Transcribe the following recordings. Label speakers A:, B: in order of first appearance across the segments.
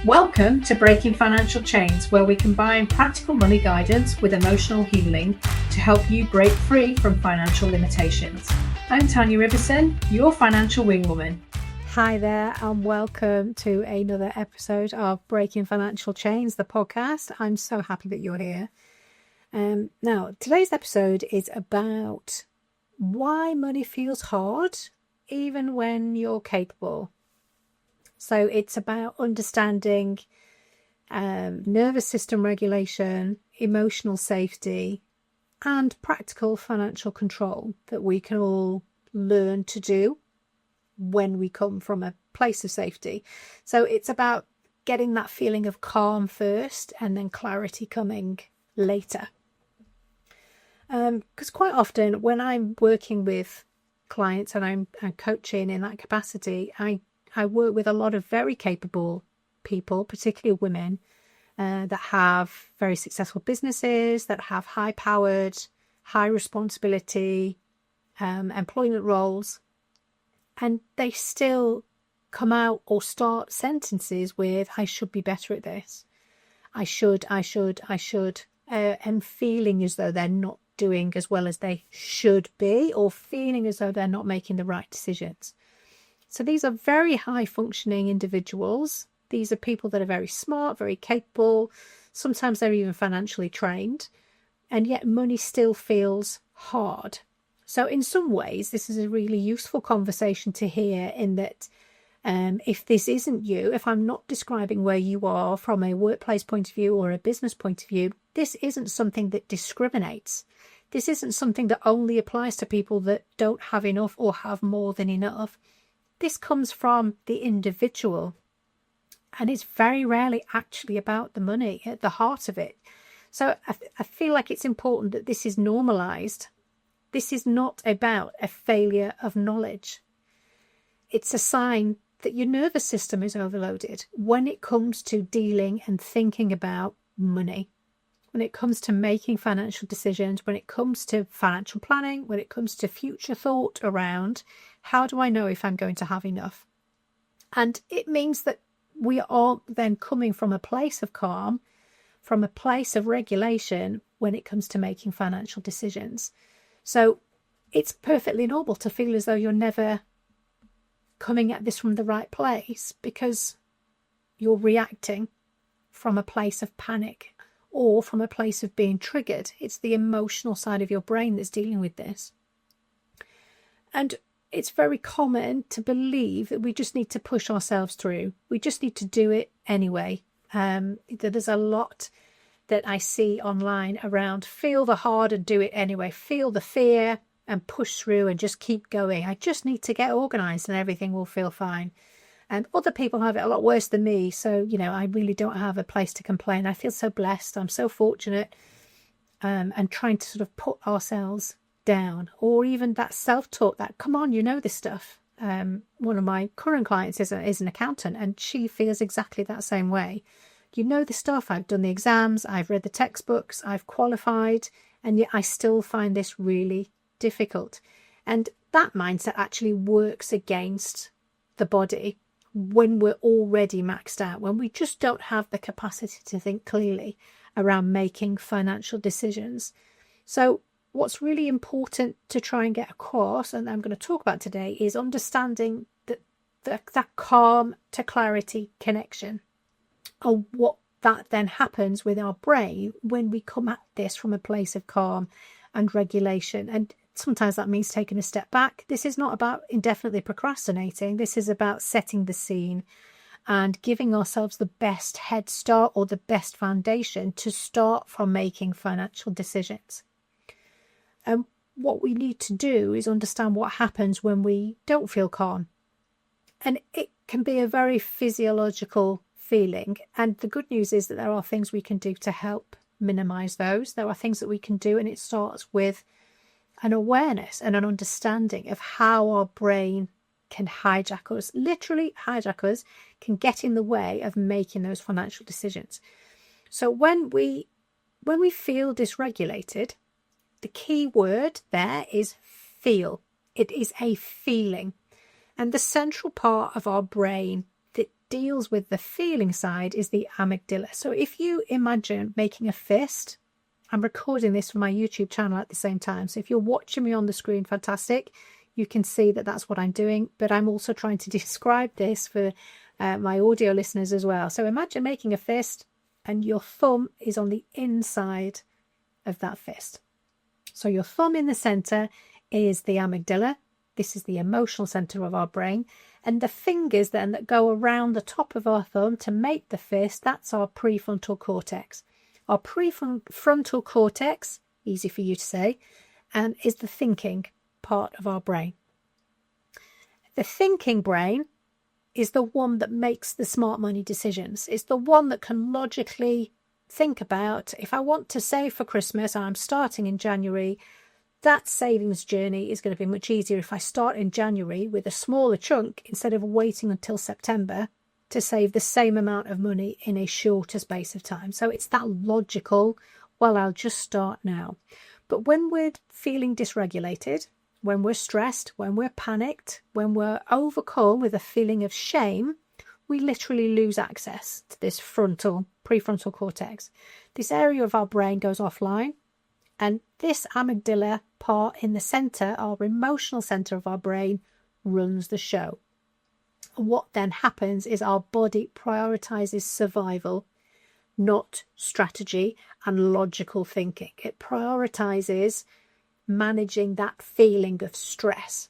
A: Welcome to Breaking Financial Chains, where we combine practical money guidance with emotional healing to help you break free from financial limitations. I'm Tanya Ibberson, your financial wingwoman.
B: Hi there, and welcome to another episode of Breaking Financial Chains, the podcast. I'm so happy that you're here. Now, today's episode is about why money feels hard even when you're capable. So it's about understanding nervous system regulation, emotional safety, and practical financial control that we can all learn to do when we come from a place of safety. So it's about getting that feeling of calm first and then clarity coming later. Because quite often when I'm working with clients and I'm coaching in that capacity, I work with a lot of very capable people, particularly women, that have very successful businesses, that have high-powered, high-responsibility employment roles, and they still come out or start sentences with, I should be better at this. I should, and feeling as though they're not doing as well as they should be, or feeling as though they're not making the right decisions. So these are very high functioning individuals. These are people that are very smart, very capable. Sometimes they're even financially trained, and yet money still feels hard. So in some ways, this is a really useful conversation to hear, in that if this isn't you, if I'm not describing where you are from a workplace point of view or a business point of view, this isn't something that discriminates. This isn't something that only applies to people that don't have enough or have more than enough. This comes from the individual, and it's very rarely actually about the money at the heart of it. So I feel like it's important that this is normalized. This is not about a failure of knowledge. It's a sign that your nervous system is overloaded when it comes to dealing and thinking about money, when it comes to making financial decisions, when it comes to financial planning, when it comes to future thought around how do I know if I'm going to have enough? And it means that we are then coming from a place of calm, from a place of regulation when it comes to making financial decisions. So it's perfectly normal to feel as though you're never coming at this from the right place, because you're reacting from a place of panic or from a place of being triggered. It's the emotional side of your brain that's dealing with this. And it's very common to believe that we just need to push ourselves through. We just need to do it anyway. There's a lot that I see online around feel the hard and do it anyway. Feel the fear and push through and just keep going. I just need to get organised and everything will feel fine. And other people have it a lot worse than me. So, I really don't have a place to complain. I feel so blessed. I'm so fortunate. And trying to sort of put ourselves down, or even that self-talk that, come on, you know this stuff. One of my current clients is an accountant, and she feels exactly that same way. You know the stuff, I've done the exams, I've read the textbooks, I've qualified, and yet I still find this really difficult. And that mindset actually works against the body when we're already maxed out, when we just don't have the capacity to think clearly around making financial decisions. So what's really important to try and get across, and I'm going to talk about today, is understanding that calm to clarity connection, and what that then happens with our brain when we come at this from a place of calm and regulation. And sometimes that means taking a step back. This is not about indefinitely procrastinating. This is about setting the scene and giving ourselves the best head start or the best foundation to start from making financial decisions. And what we need to do is understand what happens when we don't feel calm. And it can be a very physiological feeling. And the good news is that there are things we can do to help minimize those. There are things that we can do, and it starts with an awareness and an understanding of how our brain can hijack us, literally hijack us, can get in the way of making those financial decisions. So when we feel dysregulated, the key word there is feel. It is a feeling. And the central part of our brain that deals with the feeling side is the amygdala. So if you imagine making a fist, I'm recording this for my YouTube channel at the same time. So if you're watching me on the screen, fantastic. You can see that that's what I'm doing, but I'm also trying to describe this for my audio listeners as well. So imagine making a fist and your thumb is on the inside of that fist. So your thumb in the center is the amygdala. This is the emotional center of our brain. And the fingers then that go around the top of our thumb to make the fist, that's our prefrontal cortex. Our prefrontal cortex, easy for you to say, is the thinking part of our brain. The thinking brain is the one that makes the smart money decisions. It's the one that can logically think about, if I want to save for Christmas and I'm starting in January, that savings journey is going to be much easier if I start in January with a smaller chunk instead of waiting until September to save the same amount of money in a shorter space of time. So it's that logical, well, I'll just start now. But when we're feeling dysregulated, when we're stressed, when we're panicked, when we're overcome with a feeling of shame, we literally lose access to this prefrontal cortex. This area of our brain goes offline, and this amygdala part in the center, our emotional center of our brain, runs the show. What then happens is our body prioritizes survival, not strategy and logical thinking. It prioritizes managing that feeling of stress.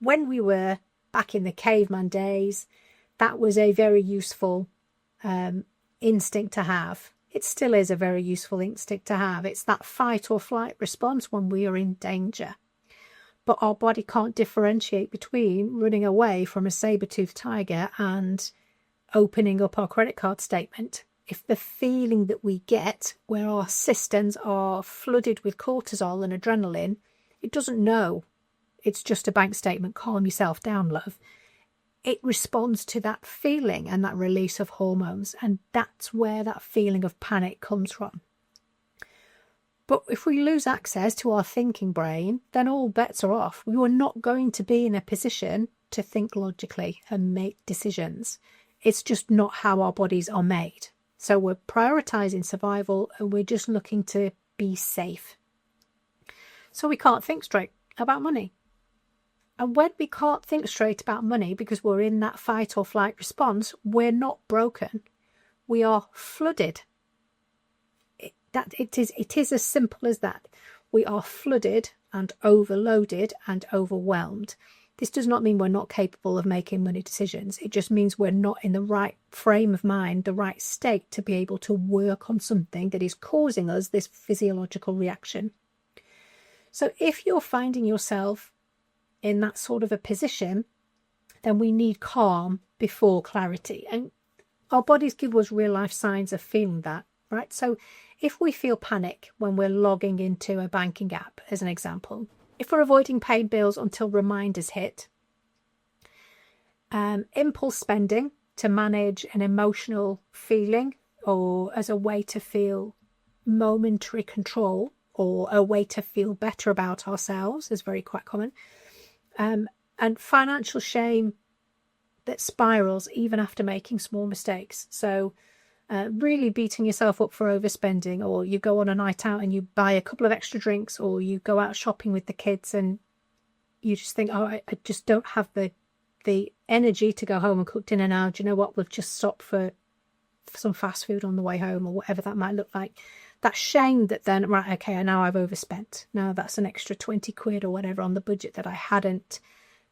B: When we were back in the caveman days, that was a very useful instinct to have. It still is a very useful instinct to have. It's that fight or flight response when we are in danger. But our body can't differentiate between running away from a saber-toothed tiger and opening up our credit card statement. If the feeling that we get, where our systems are flooded with cortisol and adrenaline, it doesn't know. It's just a bank statement. Calm yourself down, love. It responds to that feeling and that release of hormones. And that's where that feeling of panic comes from. But if we lose access to our thinking brain, then all bets are off. We are not going to be in a position to think logically and make decisions. It's just not how our bodies are made. So we're prioritizing survival and we're just looking to be safe. So we can't think straight about money. And when we can't think straight about money because we're in that fight or flight response, we're not broken. We are flooded. It is as simple as that. We are flooded and overloaded and overwhelmed. This does not mean we're not capable of making money decisions. It just means we're not in the right frame of mind, the right state to be able to work on something that is causing us this physiological reaction. So if you're finding yourself in that sort of a position, then we need calm before clarity. And our bodies give us real life signs of feeling that, right? So if we feel panic when we're logging into a banking app, as an example, if we're avoiding paying bills until reminders hit, impulse spending to manage an emotional feeling or as a way to feel momentary control or a way to feel better about ourselves is very quite common. And financial shame that spirals even after making small mistakes. So really beating yourself up for overspending, or you go on a night out and you buy a couple of extra drinks, or you go out shopping with the kids and you just think, oh, I just don't have the energy to go home and cook dinner now. Do you know what? We'll just stop for some fast food on the way home, or whatever that might look like. That shame that then, right, okay, now I've overspent. Now that's an extra 20 quid or whatever on the budget that I hadn't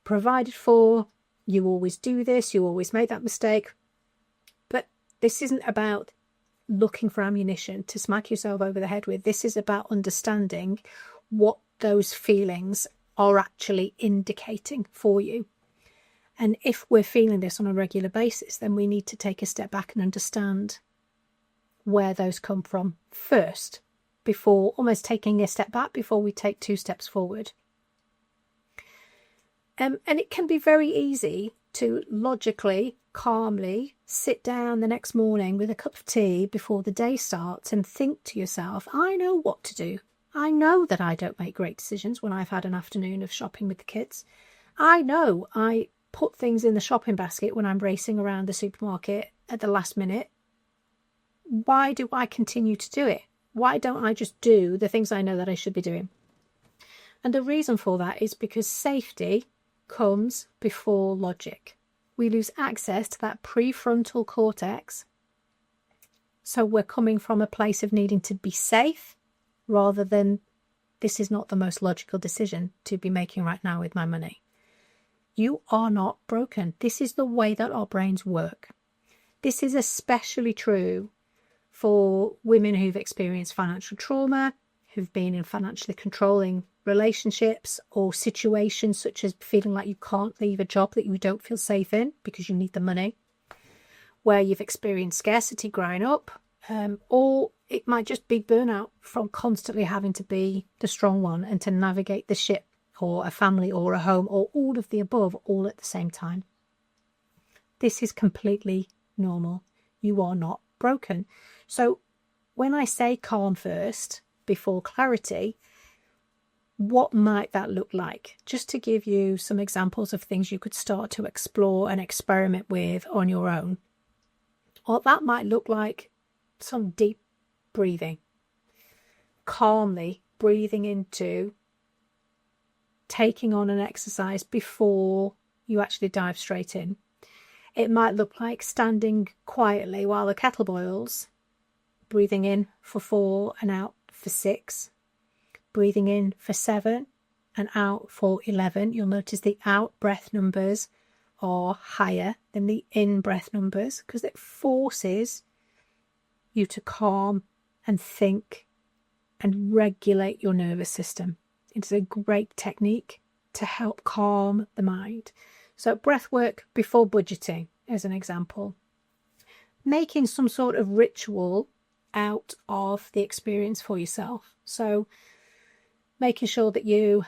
B: provided for. You always do this. You always make that mistake. But this isn't about looking for ammunition to smack yourself over the head with. This is about understanding what those feelings are actually indicating for you. And if we're feeling this on a regular basis, then we need to take a step back and understand where those come from first, before almost taking a step back before we take 2 steps forward. And it can be very easy to logically, calmly sit down the next morning with a cup of tea before the day starts and think to yourself, I know what to do. I know that I don't make great decisions when I've had an afternoon of shopping with the kids. I know I put things in the shopping basket when I'm racing around the supermarket at the last minute, why do I continue to do it? Why don't I just do the things I know that I should be doing? And the reason for that is because safety comes before logic. We lose access to that prefrontal cortex. So we're coming from a place of needing to be safe rather than this is not the most logical decision to be making right now with my money. You are not broken. This is the way that our brains work. This is especially true for women who've experienced financial trauma, who've been in financially controlling relationships or situations such as feeling like you can't leave a job that you don't feel safe in because you need the money, where you've experienced scarcity growing up, or it might just be burnout from constantly having to be the strong one and to navigate the ship or a family or a home or all of the above all at the same time. This is completely normal. You are not broken. So when I say calm first before clarity, what might that look like? Just to give you some examples of things you could start to explore and experiment with on your own. What that might look like, some deep breathing. Calmly breathing into taking on an exercise before you actually dive straight in. It might look like standing quietly while the kettle boils, breathing in for 4 and out for 6, breathing in for 7 and out for 11. You'll notice the out breath numbers are higher than the in breath numbers because it forces you to calm and think and regulate your nervous system. It's a great technique to help calm the mind. So breath work before budgeting as an example. Making some sort of ritual out of the experience for yourself. So making sure that you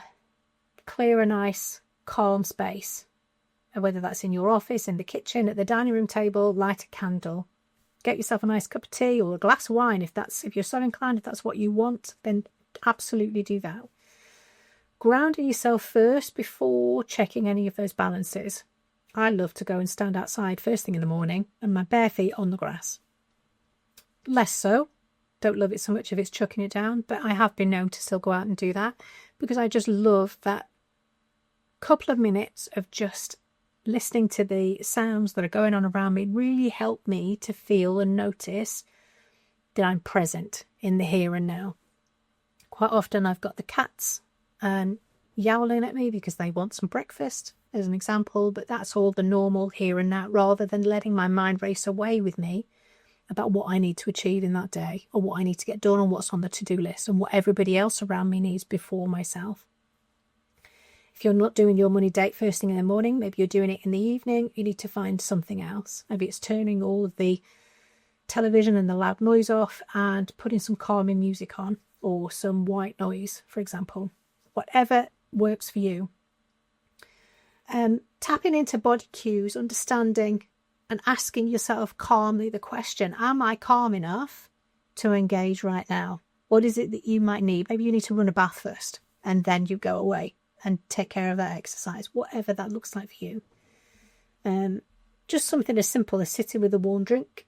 B: clear a nice calm space, whether that's in your office, in the kitchen, at the dining room table, light a candle. Get yourself a nice cup of tea or a glass of wine if you're so inclined, if that's what you want, then absolutely do that. Grounding yourself first before checking any of those balances. I love to go and stand outside first thing in the morning and my bare feet on the grass. Less so. Don't love it so much if it's chucking it down, but I have been known to still go out and do that because I just love that couple of minutes of just listening to the sounds that are going on around me really help me to feel and notice that I'm present in the here and now. Quite often I've got the cats yowling at me because they want some breakfast, as an example, but that's all the normal here and now, rather than letting my mind race away with me about what I need to achieve in that day or what I need to get done and what's on the to-do list and what everybody else around me needs before myself. If you're not doing your money date first thing in the morning, maybe you're doing it in the evening, you need to find something else. Maybe it's turning all of the television and the loud noise off and putting some calming music on or some white noise, for example. Whatever works for you. Tapping into body cues, understanding and asking yourself calmly the question, am I calm enough to engage right now? What is it that you might need? Maybe you need to run a bath first and then you go away and take care of that exercise, whatever that looks like for you. Just something as simple as sitting with a warm drink.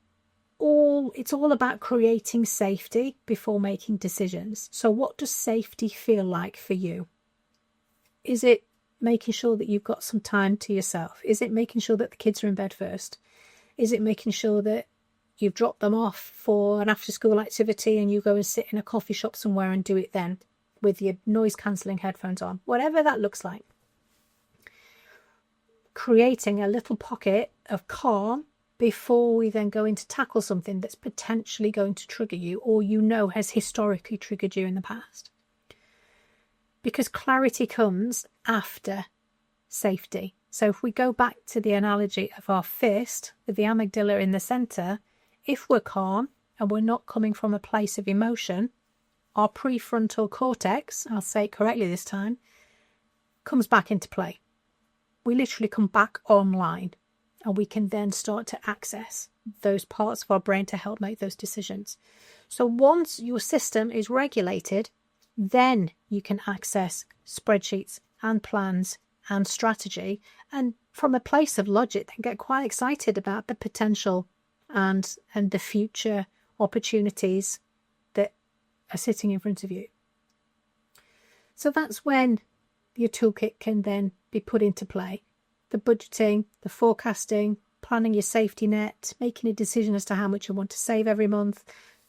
B: It's all about creating safety before making decisions. So what does safety feel like for you? Is it making sure that you've got some time to yourself? Is it making sure that the kids are in bed first? Is it making sure that you've dropped them off for an after-school activity and you go and sit in a coffee shop somewhere and do it then with your noise-cancelling headphones on? Whatever that looks like. Creating a little pocket of calm before we then go in to tackle something that's potentially going to trigger you or you know has historically triggered you in the past. Because clarity comes after safety. So if we go back to the analogy of our fist with the amygdala in the centre, if we're calm and we're not coming from a place of emotion, our prefrontal cortex, I'll say it correctly this time, comes back into play. We literally come back online and we can then start to access those parts of our brain to help make those decisions. So once your system is regulated, then you can access spreadsheets and plans and strategy and from a place of logic, then get quite excited about the potential and the future opportunities that are sitting in front of you. So that's when your toolkit can then be put into play. The budgeting, the forecasting, planning your safety net, making a decision as to how much you want to save every month,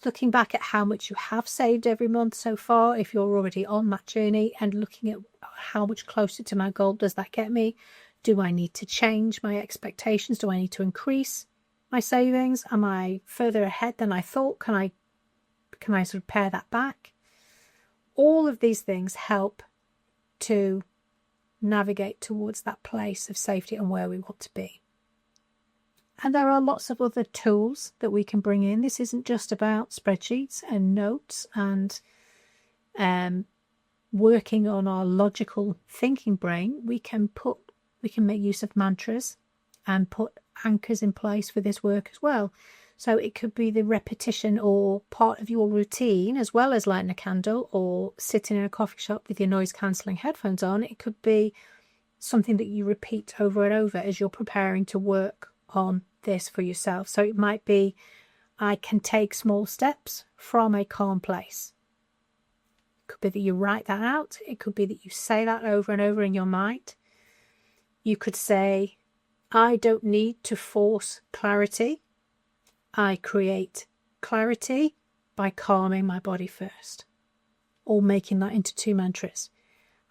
B: looking back at how much you have saved every month so far if you're already on that journey, and looking at how much closer to my goal does that get me. Do I need to change my expectations? Do I need to increase my savings? Am I further ahead than I thought? Can I sort of pare that back? All of these things help to navigate towards that place of safety and where we want to be. And there are lots of other tools that we can bring in. This isn't just about spreadsheets and notes and working on our logical thinking brain. We can make use of mantras and put anchors in place for this work as well. So it could be the repetition or part of your routine, as well as lighting a candle or sitting in a coffee shop with your noise cancelling headphones on. It could be something that you repeat over and over as you're preparing to work on this for yourself. So it might be, I can take small steps from a calm place. It could be that you write that out. It could be that you say that over and over in your mind. You could say, I don't need to force clarity. I create clarity by calming my body first. Or making that into 2 mantras.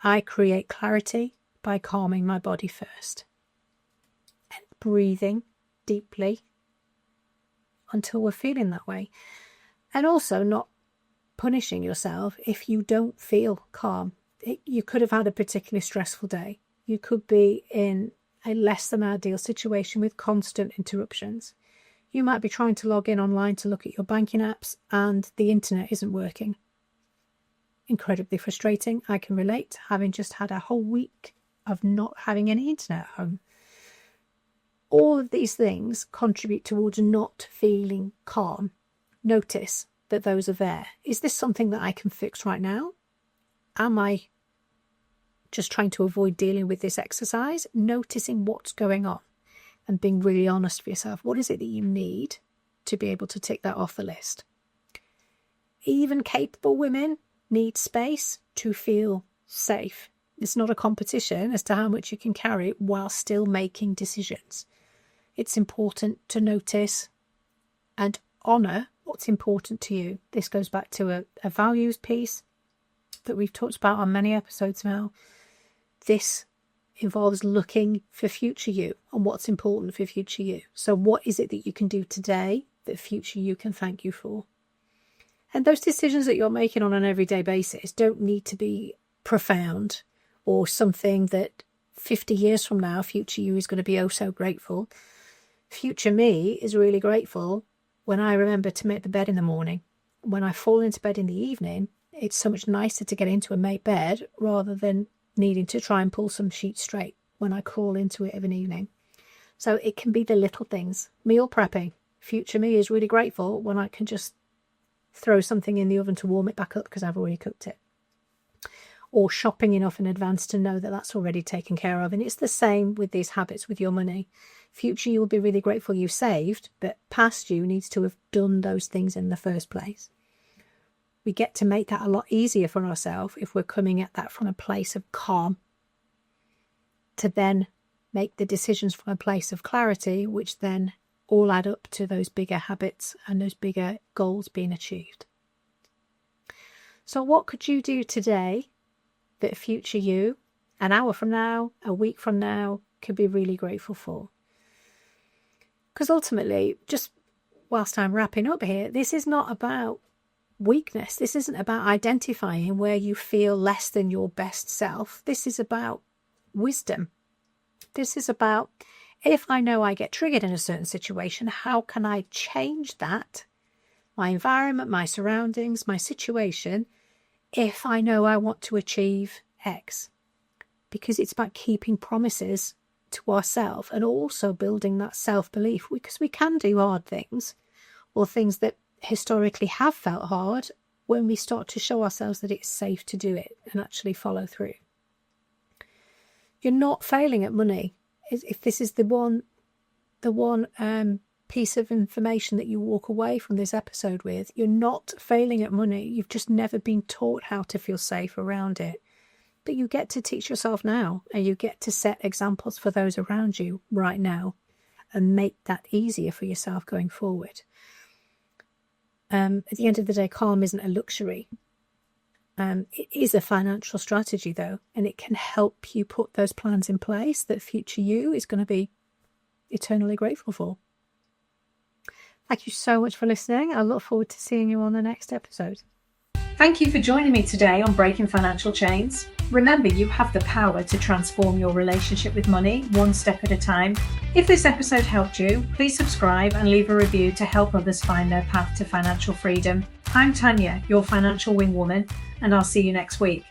B: I create clarity by calming my body first. And breathing deeply until we're feeling that way. And also not punishing yourself if you don't feel calm. You could have had a particularly stressful day. You could be in a less than ideal situation with constant interruptions. You might be trying to log in online to look at your banking apps and the internet isn't working. Incredibly frustrating. I can relate, having just had a whole week of not having any internet at home. All of these things contribute towards not feeling calm. Notice that those are there. Is this something that I can fix right now? Am I just trying to avoid dealing with this exercise? Noticing what's going on and being really honest with yourself. What is it that you need to be able to tick that off the list? Even capable women need space to feel safe. It's not a competition as to how much you can carry while still making decisions. It's important to notice and honour what's important to you. This goes back to a values piece that we've talked about on many episodes now. This involves looking for future you and what's important for future you. So what is it that you can do today that future you can thank you for? And those decisions that you're making on an everyday basis don't need to be profound or something that 50 years from now, future you is going to be oh so grateful. Future me is really grateful when I remember to make the bed in the morning. When I fall into bed in the evening, it's so much nicer to get into a made bed rather than needing to try and pull some sheets straight when I crawl into it of an evening. So it can be the little things. Meal prepping. Future me is really grateful when I can just throw something in the oven to warm it back up because I've already cooked it. Or shopping enough in advance to know that that's already taken care of. And it's the same with these habits with your money. Future you will be really grateful you saved, but past you needs to have done those things in the first place. We get to make that a lot easier for ourselves if we're coming at that from a place of calm, to then make the decisions from a place of clarity, which then all add up to those bigger habits and those bigger goals being achieved. So what could you do today that future you, an hour from now, a week from now, could be really grateful for? Because ultimately, just whilst I'm wrapping up here, this is not about weakness. This isn't about identifying where you feel less than your best self. This is about wisdom. This is about, if I know I get triggered in a certain situation, how can I change that, my environment, my surroundings, my situation, if I know I want to achieve X? Because it's about keeping promises to ourselves and also building that self-belief, because we can do hard things or things that historically have felt hard when we start to show ourselves that it's safe to do it and actually follow through. You're not failing at money if this is the one piece of information that you walk away from this episode with, you're not failing at money. You've just never been taught how to feel safe around it. But you get to teach yourself now, and you get to set examples for those around you right now and make that easier for yourself going forward. At the end of the day, calm isn't a luxury. It is a financial strategy, though, and it can help you put those plans in place that future you is going to be eternally grateful for. Thank you so much for listening. I look forward to seeing you on the next episode.
A: Thank you for joining me today on Breaking Financial Chains. Remember, you have the power to transform your relationship with money one step at a time. If this episode helped you, please subscribe and leave a review to help others find their path to financial freedom. I'm Tanya, your financial wing woman, and I'll see you next week.